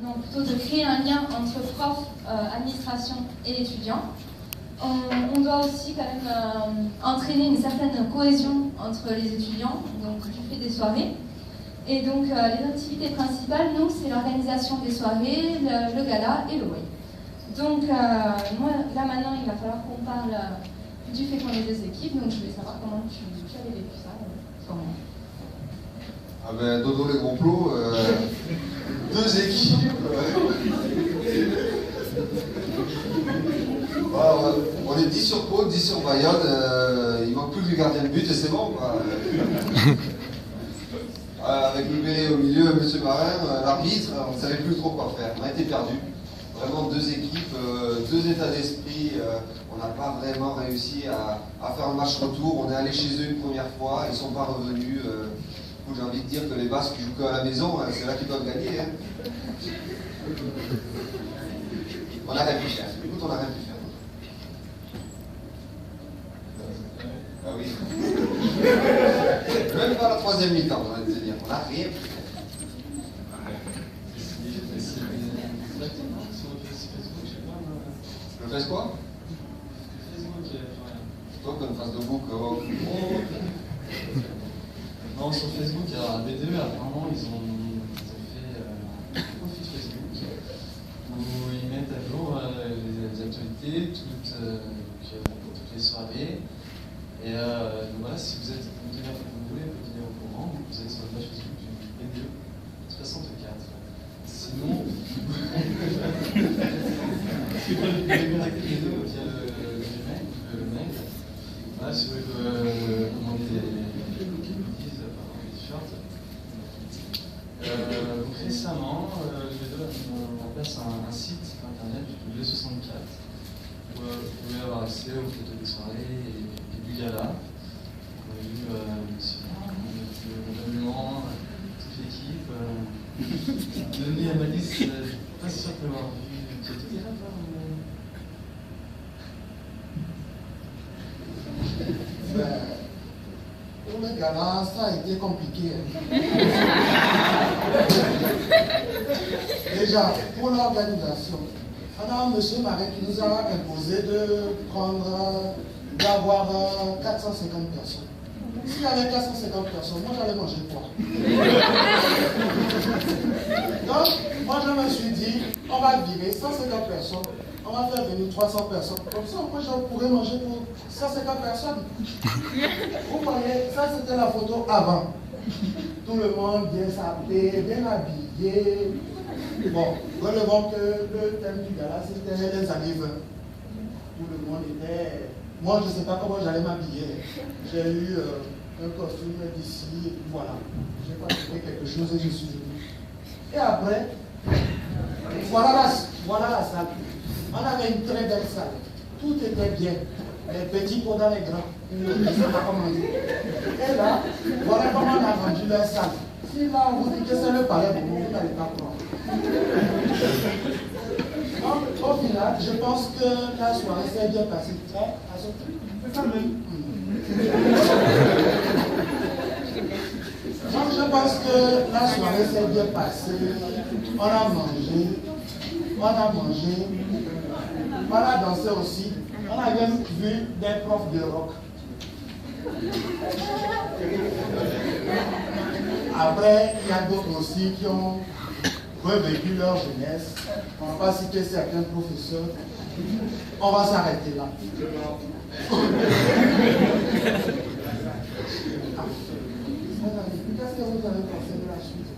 non, plutôt de créer un lien entre prof, administration et étudiants. On doit aussi quand même entraîner une certaine cohésion entre les étudiants, donc du fait des soirées. Et donc les activités principales, nous, c'est l'organisation des soirées, le gala et le way. Donc moi, là maintenant, il va falloir qu'on parle du fait qu'on est deux équipes, donc je voulais savoir comment tu avais vécu ça. Ah ben, Dodo les gros plots, deux équipes. Voilà, on est 10 sur Pau, 10 sur Bayonne, il manque plus que le gardien de but et c'est bon, quoi. Avec le Béré au milieu, Monsieur Marin, l'arbitre, on ne savait plus trop quoi faire, on a été perdus. Vraiment deux équipes, deux états d'esprit, on n'a pas vraiment réussi à faire un match retour, on est allé chez eux une première fois, ils ne sont pas revenus. J'ai envie de dire que les Basques qui jouent qu'à la maison, c'est là qu'ils doivent gagner. Hein. On n'a rien pu faire. Écoute, on n'a rien pu faire. Ah oui. Même pas la troisième mi-temps, on va te dire. On n'a rien pu faire. Je fais quoi? Toi, qu'on fasse de bouc. Non, sur Facebook, il y a B2, apparemment, ils ont fait un profil Facebook où ils mettent à jour les actualités pour toutes les soirées. Et donc voilà, si vous êtes conteneur que vous voulez, vous tenir au courant, vous êtes sur la page Facebook du B2 64. Sinon, si vous voulez contacter les deux via le mail, voilà, si vous voulez commander des donc récemment, je vais mettre en place un site internet du 264 où vous pouvez avoir accès aux photos des soirées et du gala. On a vu le gouvernement, toute l'équipe. Denis et Malice, je ne suis pas sûr de l'avoir vu. Tu étais là, toi? Pour le gala, ça a été compliqué. Déjà, pour l'organisation, on a un monsieur Marais qui nous a imposé d'avoir 450 personnes. S'il y avait 450 personnes, moi j'allais manger quoi? Donc, moi je me suis dit, on va virer 150 personnes, on va faire venir 300 personnes. Comme ça, moi je pourrais manger pour 150 personnes. Vous voyez, ça c'était la photo avant. Tout le monde bien sapé, bien habillé. Bon, relevons que le thème du gala c'était les années 20. Tout le monde était... Moi je ne sais pas comment j'allais m'habiller. J'ai eu un costume d'ici et puis voilà. J'ai pas trouvé quelque chose et je suis venu. Et après, voilà la salle. On avait une très belle salle. Tout était bien. Les petits pendant les grands. Ils ne savaient pas comment dire. Et là, voilà comment on a rendu leur salle. Si là on vous dit que c'est le palais, vous n'allez pas croire. Donc, au final, je pense que la soirée s'est bien passée. C'est ça même. Donc, je pense que la soirée s'est bien passée. On a mangé. On a dansé aussi. On a même vu des profs de rock. Après, il y a d'autres aussi qui ont revécu leur jeunesse. On ne va pas citer certains professeurs. On va s'arrêter là. Qu'est-ce que vous avez pensé de la suite?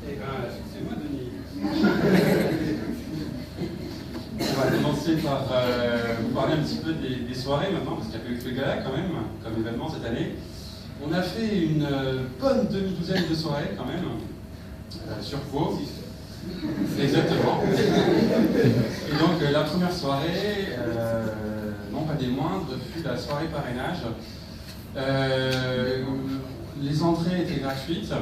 Eh bien, c'est moi, Denis. On va commencer par vous parler un petit peu des soirées maintenant, parce qu'il y a eu le gala quand même, comme événement cette année. On a fait une bonne demi-douzaine de soirées quand même, sur Pau. Exactement. Et donc la première soirée, non pas des moindres, fut la soirée parrainage. Les entrées étaient gratuites.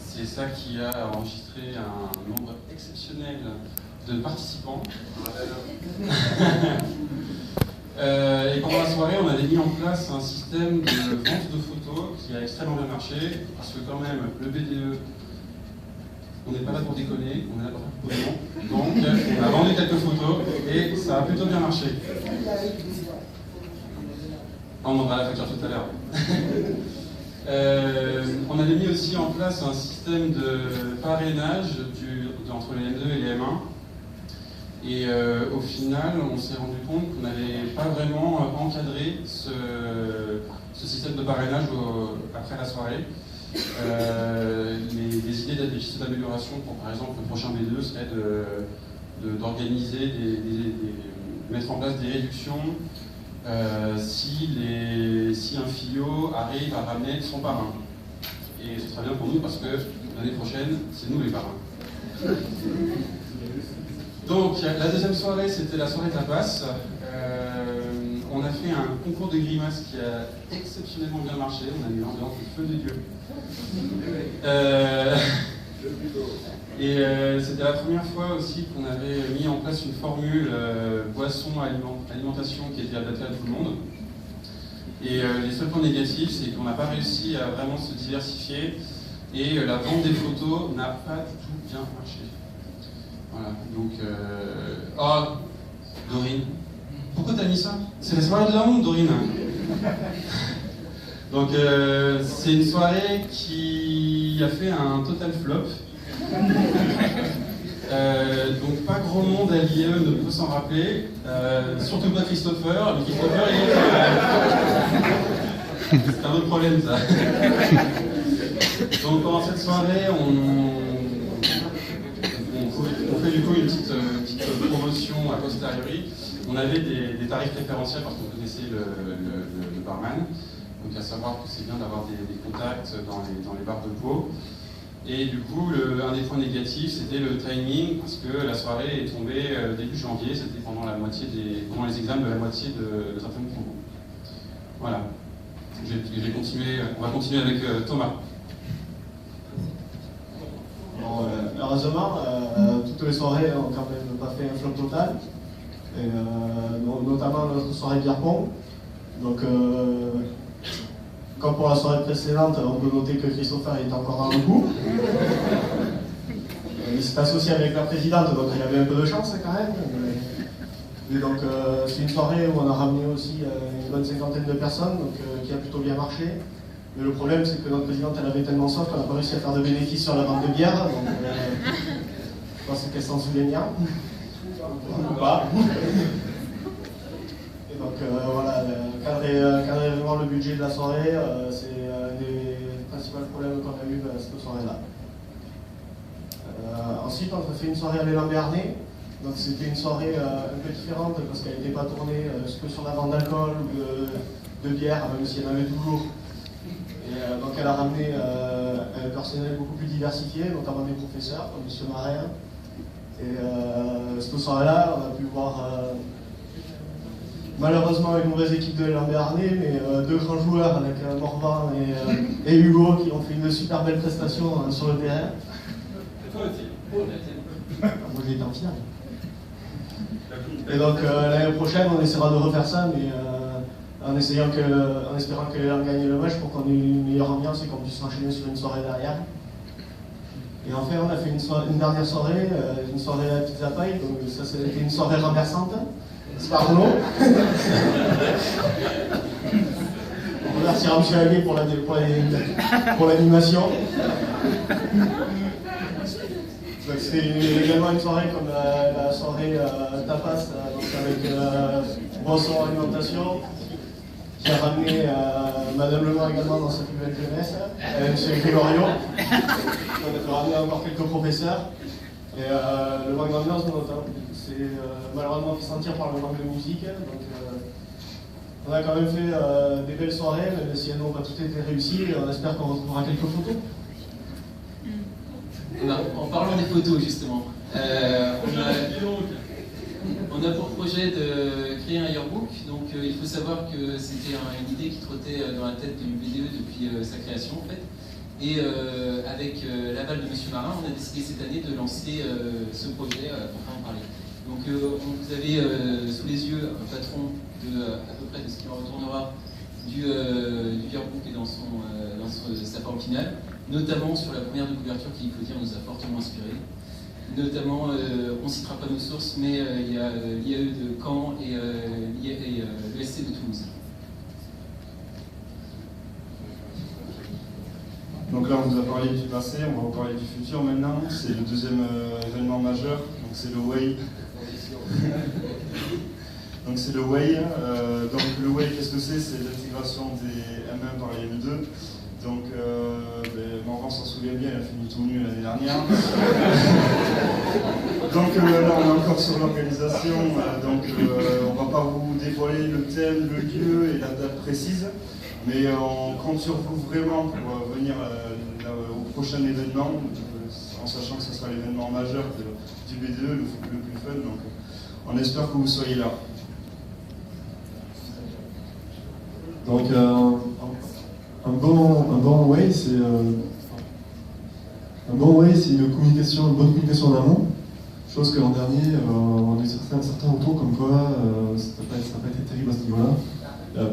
C'est ça qui a enregistré un nombre exceptionnel de participants. Et pendant la soirée, on avait mis en place un système de vente de photos qui a extrêmement bien marché, parce que quand même, le BDE, On n'est pas là pour déconner, on est là pour faire pognon. Donc, on a vendu quelques photos et ça a plutôt bien marché. On demandera la facture tout à l'heure. On avait mis aussi en place un système de parrainage entre les M2 et les M1. Et au final, on s'est rendu compte qu'on n'avait pas vraiment encadré ce système de parrainage après la soirée. Les idées pistes d'amélioration pour, par exemple, le prochain B2 serait d'organiser, mettre en place des réductions si un filio arrive à ramener son parrain. Et ce serait bien pour nous parce que l'année prochaine, c'est nous les parrains. Donc la deuxième soirée, c'était la soirée tapas. On a fait un concours de grimaces qui a exceptionnellement bien marché. On a mis l'ambiance du feu de Dieu. C'était la première fois aussi qu'on avait mis en place une formule boisson, alimentation qui était adaptée à tout le monde. Et les seuls points négatifs, c'est qu'on n'a pas réussi à vraiment se diversifier et la vente des photos n'a pas du tout bien marché. Voilà, donc... Oh, Dorine, pourquoi t'as mis ça? C'est la soirée de la honte, Dorine. Donc, c'est une soirée qui a fait un total flop. Donc, pas grand monde à l'IE ne peut s'en rappeler. Surtout pas Christopher. Mais Christopher, c'est un autre problème, ça. Donc, pendant cette soirée, on fait du coup une petite promotion a posteriori. On avait des tarifs préférentiels parce qu'on connaissait le barman. Donc à savoir que c'est bien d'avoir des contacts dans les bars de Pau. Et du coup, un des points négatifs, c'était le timing, parce que la soirée est tombée début janvier, c'était pendant les examens de la moitié de certains concours. Voilà. On va continuer avec Thomas. Bon, heureusement, toutes les soirées n'ont quand même pas fait un flop total, et, notamment notre soirée bière pong. Donc, comme pour la soirée précédente, on peut noter que Christopher est encore dans le coup. Il s'est associé avec la présidente, donc il avait un peu de chance quand même. Et donc, c'est une soirée où on a ramené aussi une bonne cinquantaine de personnes, donc, qui a plutôt bien marché. Mais le problème, c'est que notre présidente, elle avait tellement soif qu'on n'a pas réussi à faire de bénéfices sur la vente de bière. Donc, je pense qu'elle s'en souvient bien. Ou pas. Et donc, voilà, cadrer vraiment le budget de la soirée, c'est un des principaux problèmes qu'on a eu cette soirée-là. Ensuite, on a fait une soirée à l'élan béarnais. Donc, c'était une soirée un peu différente parce qu'elle n'était pas tournée que sur la vente d'alcool ou de bière, même si elle en avait toujours. Et donc elle a ramené un personnel beaucoup plus diversifié, notamment des professeurs comme M. Marin. Et cette soirée-là, on a pu voir malheureusement une mauvaise équipe de l'élan béarnais, mais deux grands joueurs avec Morvan et Hugo qui ont fait une super belle prestation sur le terrain. Toi aussi. Moi j'ai été en finale. Et donc l'année prochaine, on essaiera de refaire ça, mais en espérant que l'élan gagne le match pour qu'on ait une meilleure ambiance et qu'on puisse enchaîner sur une soirée derrière. Et enfin, on a fait une dernière soirée, une soirée à pizza paille, donc ça c'était une soirée renversante. C'est pas Renaud. On remerciera M. Haguet pour l'animation. C'est également une soirée comme la soirée tapas, donc avec boisson, alimentation, qui a ramené Madame Le Mans également dans sa plus belle jeunesse, M. Grégorio. On a ramené encore quelques professeurs. Et le manque d'ambiance, c'est malheureusement fait sentir par le manque de musique. Donc, on a quand même fait des belles soirées, même si elles n'ont pas toutes été réussies. Et on espère qu'on retrouvera quelques photos. En parlant des photos, justement, on a pour projet de créer un yearbook. Donc, il faut savoir que c'était une idée qui trottait dans la tête de l'UBDE depuis sa création, en fait. Et avec l'aval de M. Marin, on a décidé cette année de lancer ce projet pour en parler. Donc, vous avez sous les yeux un patron à peu près de ce qui en retournera du yearbook et dans sa forme finale, notamment sur la première de couverture qui, il faut dire, nous a fortement inspiré. notamment, on ne citera pas nos sources, mais il y a l'IAE de Caen et l'ESC de Toulouse. Donc là, on vous a parlé du passé, on va vous parler du futur maintenant. C'est le deuxième événement majeur, donc c'est le WAY. Donc c'est le WAY. Donc le WAY, qu'est-ce que c'est? C'est l'intégration des M1 par les M2. Donc Morvan s'en souvient bien, il a fini tout nu l'année dernière. Donc là, on est encore sur l'organisation. Donc on ne va pas vous dévoiler le thème, le lieu et la date précise. Mais on compte sur vous vraiment pour venir au prochain événement, en sachant que ce sera l'événement majeur du BDE, le plus fun. Donc on espère que vous soyez là. Donc un bon way, c'est une bonne communication en amont. Chose que l'an dernier, on a eu certains retours comme quoi ça n'a pas été terrible à ce niveau-là.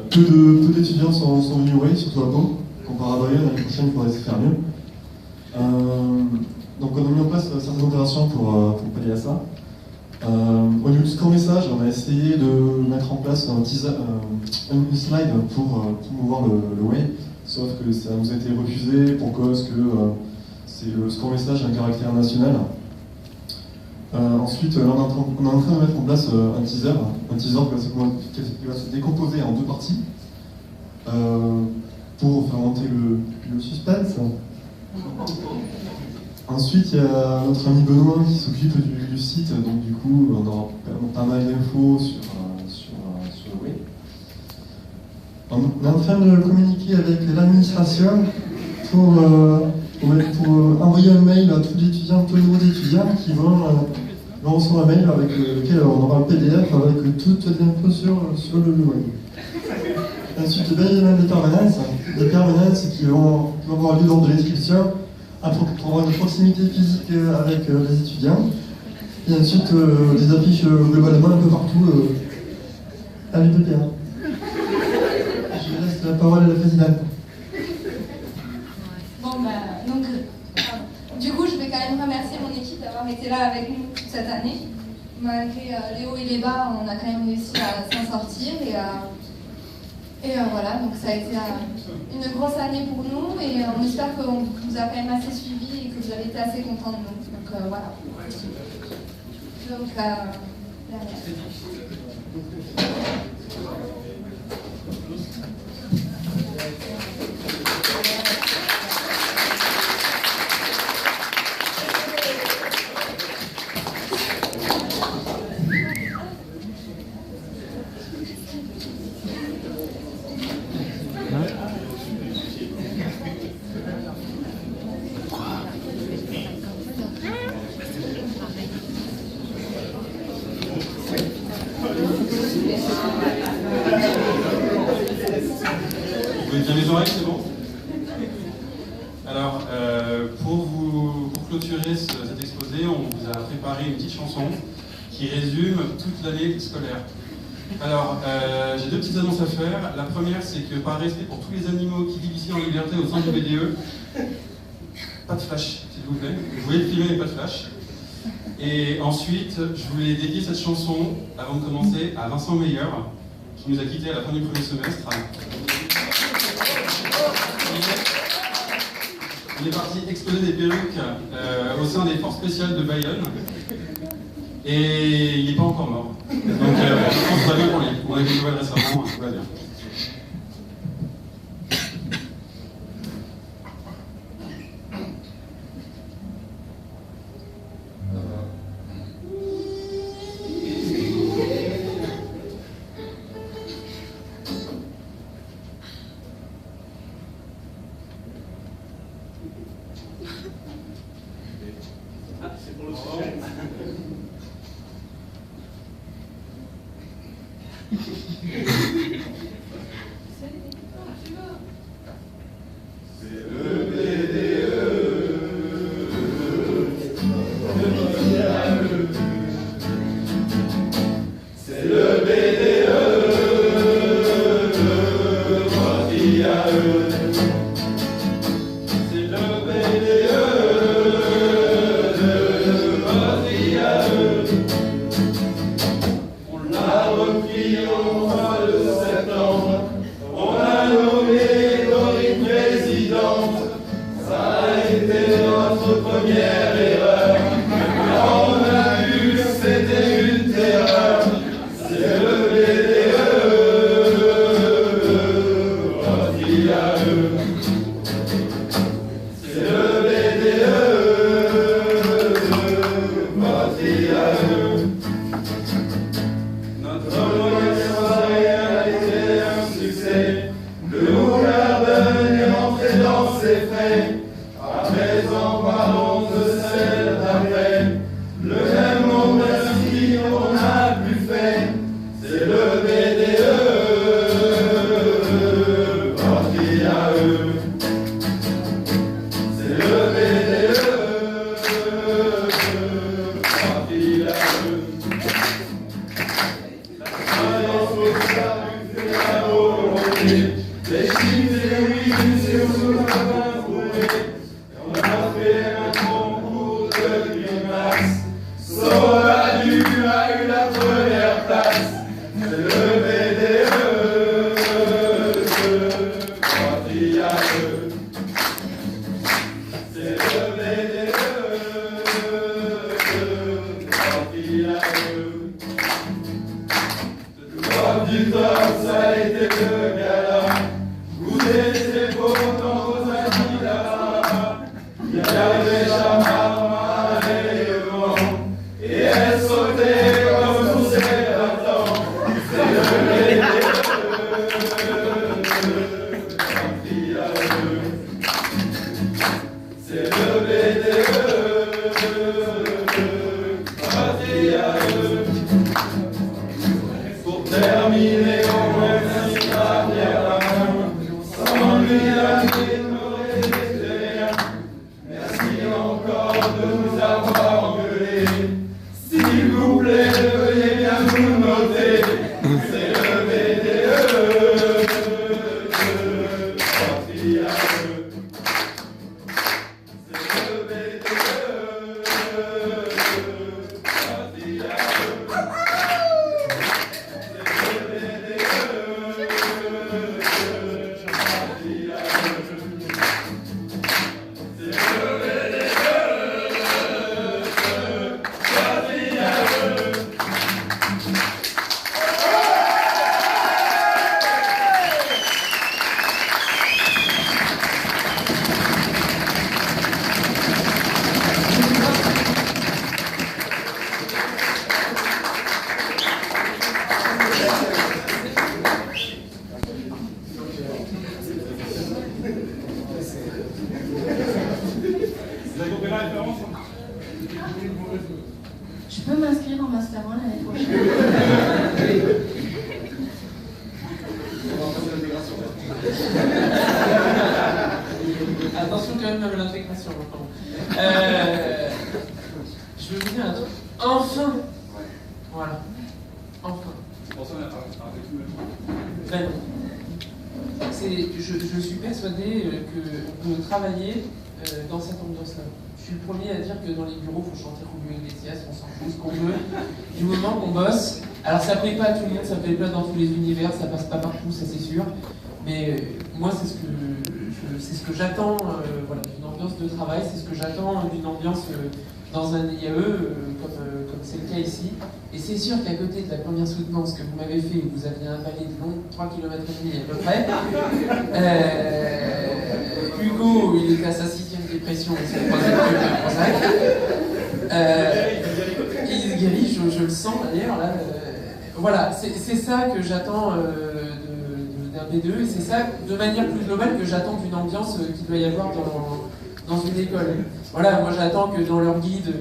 Peu d'étudiants sont venus au Way, surtout à Pau. Comparé à Bayonne, l'année prochaine, il faudrait se faire mieux. Donc on a mis en place certaines opérations pour pallier à ça. Au niveau du score message, on a essayé de mettre en place une slide pour promouvoir le Way, sauf que ça nous a été refusé pour cause que le score message a un caractère national. Ensuite, là, on est en train de mettre en place un teaser qui va se décomposer en deux parties pour faire monter le suspense. Ensuite, il y a notre ami Benoît qui s'occupe du site, donc du coup, on aura pas mal d'infos sur le web. On est en train de communiquer avec l'administration pour envoyer un mail à tous les étudiants, tous les nouveaux étudiants qui vont recevoir un mail avec lequel on aura un PDF avec toutes les infos sur le web. Ensuite, il y a des permanences qui vont avoir lieu lors de l'inscription pour avoir une proximité physique avec les étudiants. Et ensuite, des affiches globalement un peu partout à l'UPPA. Je laisse la parole à la présidente. Du coup, je vais quand même remercier mon équipe d'avoir été là avec nous toute cette année. Malgré les hauts et les bas, on a quand même réussi à s'en sortir. Et voilà, donc ça a été une grosse année pour nous. Et on espère qu'on vous a quand même assez suivis et que vous avez été assez contents de nous. Donc voilà. Donc, derrière. Bien les oreilles, c'est bon? Alors, pour clôturer cet exposé, on vous a préparé une petite chanson qui résume toute l'année scolaire. Alors, j'ai deux petites annonces à faire. La première, c'est que par respect pour tous les animaux qui vivent ici en liberté au sein du BDE, pas de flash, s'il vous plaît. Vous pouvez le filmer, mais pas de flash. Et ensuite, je voulais dédier cette chanson, avant de commencer, à Vincent Meyer, qui nous a quittés à la fin du premier semestre. On est parti exposer des perruques au sein des forces spéciales de Bayonne et il n'est pas encore mort. Donc je pense que ça va bien pour lui. On a eu des nouvelles récemment, tout va bien. C'est le BDE. l'erreur. Quand on a vu que c'était une terreur, c'est le BDE. Parti à eux. C'est le BDE. Parti à eux. Notre soirée a été un succès. Le haut carbone est rentré dans ses faits. À présent, parlons de celle d'après. Le même nombre d'inscrits qu'on n'a plus fait. C'est le BDE. Parti à eux. C'est le BDE. Parti à eux. Les chiffres et oui, c'est sous la main trouée. On a fait un concours de grimaces. Sauvadu a eu la première place. C'est le BDE. Parti à eux. C'est le BDE. Parti à eux. Top du top, ça a été le gala. Goûtez les beaux dans vos amis là-bas. Il y avait déjà marre et le vent. Et elle sautait comme tous ses battants. C'est le BDE. Parti à eux. C'est le BDE. Parti à eux. Pour terminer au moins ainsi la bière. Sans lui la vie n'aurait été rien. Merci encore de nous avoir engueulés. S'il vous plaît, veuillez bien nous noter. C'est le BDE. Parti à eux. C'est le BDE. Parti à eux. Je peux m'inscrire en Master 1 l'année prochaine. Attention quand même à l'intégration. Je vais vous dire un truc. Enfin. Voilà. Enfin. Vraiment. Je suis persuadé qu'on peut travailler dans cette ambiance-là. Je suis le premier à dire que dans les bureaux, il faut chanter Julio Iglesias, on s'en fout ce qu'on veut. Du moment qu'on bosse, alors ça plaît pas à tout le monde, ça plaît pas dans tous les univers, ça passe pas partout, ça c'est sûr. Mais moi, c'est ce que j'attends voilà, d'une ambiance de travail, c'est ce que j'attends d'une ambiance dans un IAE, comme c'est le cas ici. Et c'est sûr qu'à côté de la première soutenance que vous m'avez fait, vous aviez un balai de long 3,5 km à peu près, Hugo, il est à sa 6e dépression, c'est le 3e truc de Prozac. Il se guérit, je le sens d'ailleurs. Là, voilà, c'est ça que j'attends d'un B2, et c'est ça, de manière plus globale, que j'attends d'une ambiance qu'il doit y avoir dans une école. Voilà, moi j'attends que dans leur guide,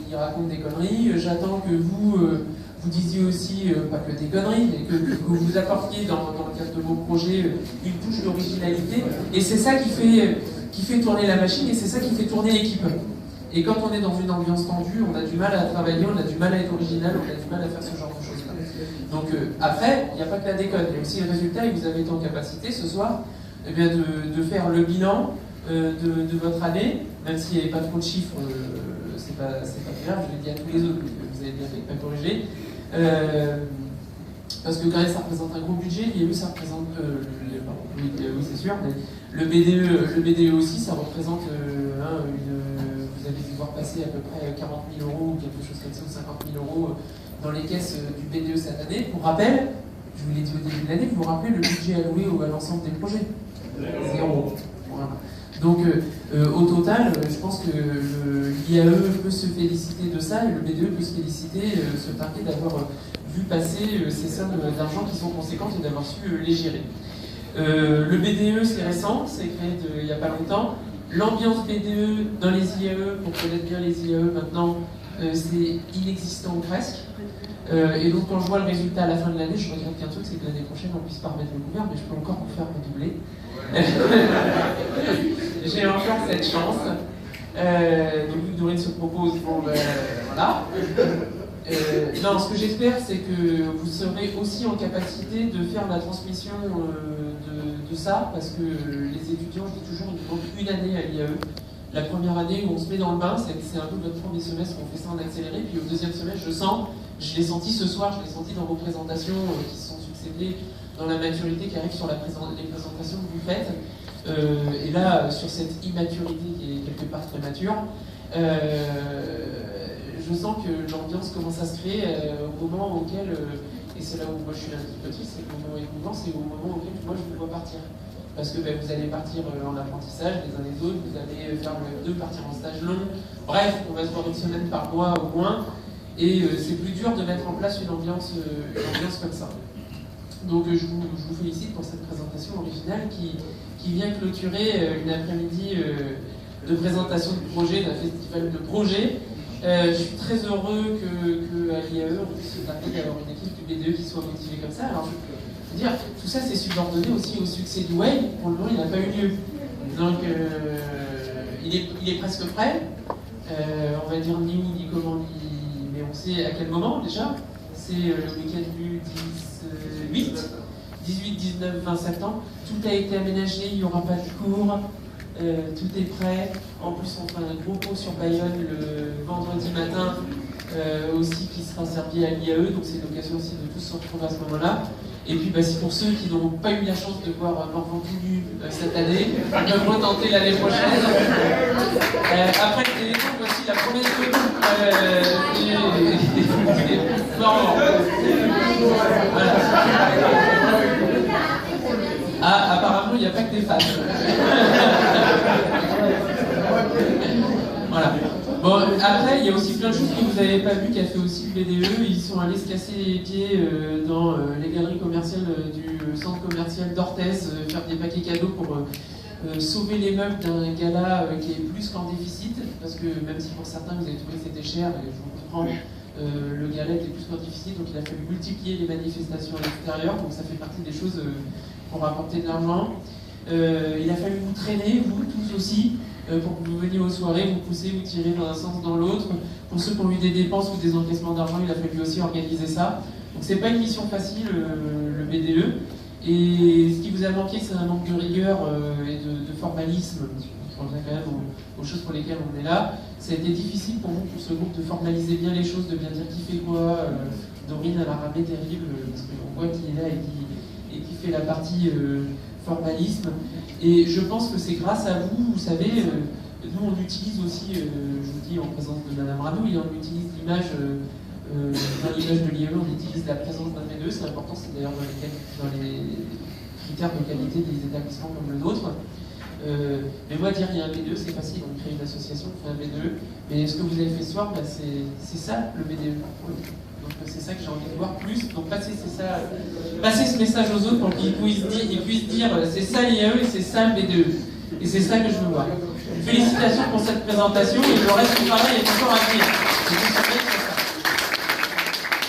ils racontent des conneries, j'attends que vous disiez aussi, pas que des conneries, mais que vous apportiez dans le cadre de vos projets une touche d'originalité, et c'est ça qui fait tourner la machine, et c'est ça qui fait tourner l'équipe. Et quand on est dans une ambiance tendue, on a du mal à travailler, on a du mal à être original, on a du mal à faire ce genre de choses-là. Donc après, il n'y a pas que la déconne, il y a aussi le résultat, et vous avez été en capacité ce soir eh bien, de faire le bilan de votre année, même s'il n'y avait pas trop de chiffres, c'est pas grave, je l'ai dit à tous les autres, vous avez bien fait de pas corriger. Parce que Grèce, ça représente un gros budget, l'IAE, ça représente, oui c'est sûr, mais le BDE aussi, ça représente vous avez dû voir passer à peu près 40 000 euros ou quelque chose comme ça, ou 50 000 euros dans les caisses du BDE cette année. Pour rappel, je vous l'ai dit au début de l'année, vous vous rappelez le budget alloué à l'ensemble des projets? 0. Voilà. Donc au total, je pense que l'IAE peut se féliciter de ça et le BDE peut se féliciter, se targuer d'avoir vu passer ces sommes d'argent qui sont conséquentes et d'avoir su les gérer. Le BDE, c'est récent, c'est créé il n'y a pas longtemps. L'ambiance BDE dans les IAE, pour connaître bien les IAE maintenant, c'est inexistant ou presque. Et donc quand je vois le résultat à la fin de l'année, je regrette qu'un truc, c'est que l'année prochaine on puisse pas remettre le couvert, mais je peux encore vous faire redoubler. J'ai encore cette chance. Donc vu que Dorine se propose, bon ben voilà. Non, ce que j'espère, c'est que vous serez aussi en capacité de faire la transmission de ça, parce que les étudiants, je dis toujours, ils demandent une année à l'IAE. La première année où on se met dans le bain, c'est un peu notre premier semestre, on fait ça en accéléré, puis au deuxième semestre, je l'ai senti ce soir, je l'ai senti dans vos présentations qui se sont succédées, dans la maturité qui arrive sur les présentations que vous faites. Et là, sur cette immaturité qui est quelque part très mature, je sens que l'ambiance commence à se créer au moment auquel, et c'est là où moi je suis un petit peu triste, c'est le moment émouvant, c'est au moment auquel moi je vous vois partir. Parce que vous allez partir en apprentissage les uns les autres, vous allez faire le F2, partir en stage long, bref, on va se voir une semaine par mois au moins, et c'est plus dur de mettre en place une ambiance comme ça. Donc je vous félicite pour cette présentation originale qui vient clôturer une après-midi de présentation de projet, d'un festival de projets. Je suis très heureux qu'à l'IAE, on puisse se targuer d'avoir une équipe du BDE qui soit motivée comme ça. Alors, je veux dire, tout ça c'est subordonné aussi au succès du Wave. Pour le moment, il n'a pas eu lieu. Donc, il est presque prêt. On va dire ni où, ni comment, mais on sait à quel moment déjà. C'est le week-end du 18, 19, 20 septembre. Tout a été aménagé, il n'y aura pas de cours. Tout est prêt. En plus, on fera un gros pot sur Bayonne le vendredi matin aussi qui sera servi à l'IAE. Donc c'est l'occasion aussi de tous se retrouver à ce moment-là. Et puis c'est pour ceux qui n'ont pas eu la chance de voir Morvan tout nu cette année, ils peuvent retenter l'année prochaine. Après le téléphone, voici la première photo voilà. Ah, apparemment, il n'y a pas que des femmes. Voilà. Bon, après, il y a aussi plein de choses que vous n'avez pas vues qu'a fait aussi le BDE. Ils sont allés se casser les pieds dans les galeries commerciales du centre commercial d'Orthez, faire des paquets cadeaux pour sauver les meubles d'un gala qui est plus qu'en déficit. Parce que même si pour certains vous avez trouvé que c'était cher, et je vous comprends, le gala était plus qu'en déficit, donc il a fallu multiplier les manifestations à l'extérieur. Donc ça fait partie des choses pour apporter de l'argent. Il a fallu vous traîner, vous tous aussi, pour que vous veniez aux soirées, vous poussez, vous tirez dans un sens dans l'autre. Pour ceux qui ont eu des dépenses ou des encaissements d'argent, il a fallu aussi organiser ça. Donc c'est pas une mission facile, le BDE. Et ce qui vous a manqué, c'est un manque de rigueur et de formalisme. Je reviens quand même aux choses pour lesquelles on est là. Ça a été difficile pour vous, pour ce groupe, de formaliser bien les choses, de bien dire qui fait quoi. Dorine, elle a ramé terrible, parce qu'on voit qui est là et qui fait la partie formalisme. Et je pense que c'est grâce à vous, vous savez, nous on utilise aussi, je vous dis en présence de Madame Radou, on utilise l'image, dans l'image de l'IAE, on utilise la présence d'un B2, c'est important, c'est d'ailleurs dans les critères de qualité des établissements comme le nôtre. Mais moi dire il y a un B2, c'est facile, on crée une association, on fait un B2, mais ce que vous avez fait ce soir, c'est ça le B2. Donc c'est ça que j'ai envie de voir plus. Donc passez ce message aux autres pour qu'ils puissent dire c'est ça l'IAE et c'est ça le B2. Et c'est ça que je veux voir. Félicitations pour cette présentation et le reste du travail est encore à venir.